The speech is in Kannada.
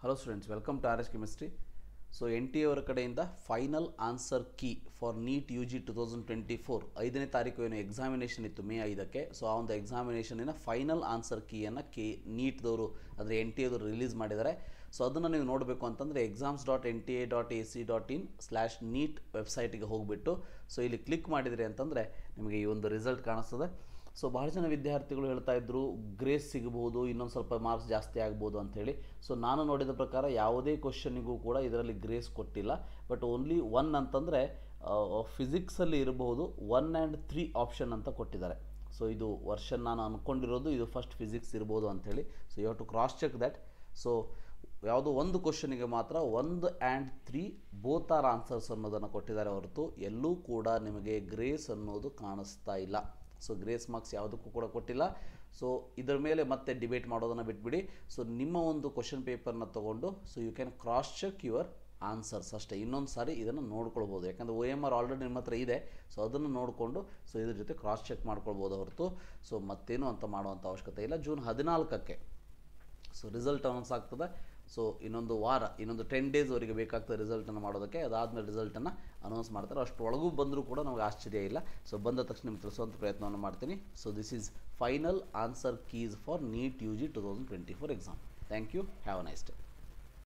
Hello students, welcome to RS Chemistry. So NTA ಅವರ ಕಡೆಯಿಂದ final answer key for NEET U G 2024 5ನೇ ತಾರೀಕು ಏನು ಎಕ್ಸಾಮಿನೇಷನ್ ಇತ್ತು ಮೇ 5ಕ್ಕೆ. ಸೊ ಆ ಒಂದು ಎಕ್ಸಾಮಿನೇಷನಿನ ಫೈನಲ್ ಆನ್ಸರ್ ಕೀಯನ್ನು ನೀಟ್ದವರು ಅಂದರೆ NTA ರಿಲೀಸ್ ಮಾಡಿದ್ದಾರೆ. ಸೊ ಅದನ್ನು ನೀವು ನೋಡಬೇಕು ಅಂತಂದರೆ exams.nta.ac.in/neet ವೆಬ್ಸೈಟಿಗೆ ಹೋಗಿಬಿಟ್ಟು ಸೊ ಇಲ್ಲಿ ಕ್ಲಿಕ್ ಮಾಡಿದ್ರಿ ಅಂತಂದರೆ ನಿಮಗೆ ಈ ಒಂದು ರಿಸಲ್ಟ್ ಕಾಣಿಸ್ತದೆ. ಸೊ ಭಾಳ ಜನ ವಿದ್ಯಾರ್ಥಿಗಳು ಹೇಳ್ತಾ ಇದ್ದರು ಗ್ರೇಸ್ ಸಿಗಬಹುದು, ಇನ್ನೊಂದು ಸ್ವಲ್ಪ ಮಾರ್ಕ್ಸ್ ಜಾಸ್ತಿ ಆಗ್ಬೋದು ಅಂಥೇಳಿ. ಸೊ ನಾನು ನೋಡಿದ ಪ್ರಕಾರ ಯಾವುದೇ ಕ್ವಶನಿಗೂ ಕೂಡ ಇದರಲ್ಲಿ ಗ್ರೇಸ್ ಕೊಟ್ಟಿಲ್ಲ. ಬಟ್ ಓನ್ಲಿ 1 ಅಂತಂದರೆ ಫಿಸಿಕ್ಸಲ್ಲಿ ಇರಬಹುದು 1 ಆ್ಯಂಡ್ 3 ಆಪ್ಷನ್ ಅಂತ ಕೊಟ್ಟಿದ್ದಾರೆ. ಸೊ ಇದು ವರ್ಷನ್ ನಾನು ಅಂದ್ಕೊಂಡಿರೋದು ಇದು ಫಸ್ಟ್ ಫಿಸಿಕ್ಸ್ ಇರ್ಬೋದು ಅಂಥೇಳಿ. So you have to cross check that. So ಯಾವುದೋ ಒಂದು ಕ್ವಶನಿಗೆ ಮಾತ್ರ 1 ಆ್ಯಂಡ್ 3 ಬೋತ್ ಆರ್ ಆನ್ಸರ್ಸ್ ಅನ್ನೋದನ್ನು ಕೊಟ್ಟಿದ್ದಾರೆ ಹೊರತು ಎಲ್ಲೂ ಕೂಡ ನಿಮಗೆ ಗ್ರೇಸ್ ಅನ್ನೋದು ಕಾಣಿಸ್ತಾ ಇಲ್ಲ. ಸೊ ಗ್ರೇಸ್ ಮಾರ್ಕ್ಸ್ ಯಾವುದಕ್ಕೂ ಕೂಡ ಕೊಟ್ಟಿಲ್ಲ. ಸೊ ಇದರ ಮೇಲೆ ಮತ್ತೆ ಡಿಬೇಟ್ ಮಾಡೋದನ್ನು ಬಿಟ್ಬಿಡಿ. ಸೊ ನಿಮ್ಮ ಒಂದು ಕ್ವಶನ್ ಪೇಪರ್ನ ತೊಗೊಂಡು so you can cross check your answers ಅಷ್ಟೇ. ಇನ್ನೊಂದು ಸಾರಿ ಇದನ್ನು ನೋಡ್ಕೊಳ್ಬೋದು, ಯಾಕಂದರೆ OMR ಆಲ್ರೆಡಿ ನಿಮ್ಮ ಹತ್ರ ಇದೆ. ಸೊ ಅದನ್ನು ನೋಡಿಕೊಂಡು ಸೊ ಇದ್ರ ಜೊತೆ ಕ್ರಾಸ್ ಚೆಕ್ ಮಾಡ್ಕೊಳ್ಬೋದು ಹೊರತು ಸೊ ಮತ್ತೇನು ಅಂತ ಮಾಡುವಂಥ ಅವಶ್ಯಕತೆ ಇಲ್ಲ. ಜೂನ್ 14ಕ್ಕೆ ಸೊ ರಿಸಲ್ಟ್ ಅನೌನ್ಸ್ ಆಗ್ತದೆ. ಸೊ ಇನ್ನೊಂದು ವಾರ, ಇನ್ನೊಂದು 10 ಡೇಸ್ ಅವರಿಗೆ ಬೇಕಾಗ್ತದೆ ರಿಸಲ್ಟನ್ನು ಮಾಡೋದಕ್ಕೆ. ಅದಾದಮೇಲೆ ರಿಸಲ್ಟನ್ನು ಅನೌನ್ಸ್ ಮಾಡ್ತಾರೆ. ಅಷ್ಟರೊಳಗೂ ಬಂದರೂ ಕೂಡ ನಮಗೆ ಆಶ್ಚರ್ಯ ಇಲ್ಲ. ಸೊ ಬಂದ ತಕ್ಷಣ ನಿಮ್ಗೆ ತಿಳಿಸುವಂಥ ಪ್ರಯತ್ನವನ್ನು ಮಾಡ್ತೀನಿ. So this is final answer keys for NEET U G 2024 exam. Thank you. Have a nice day.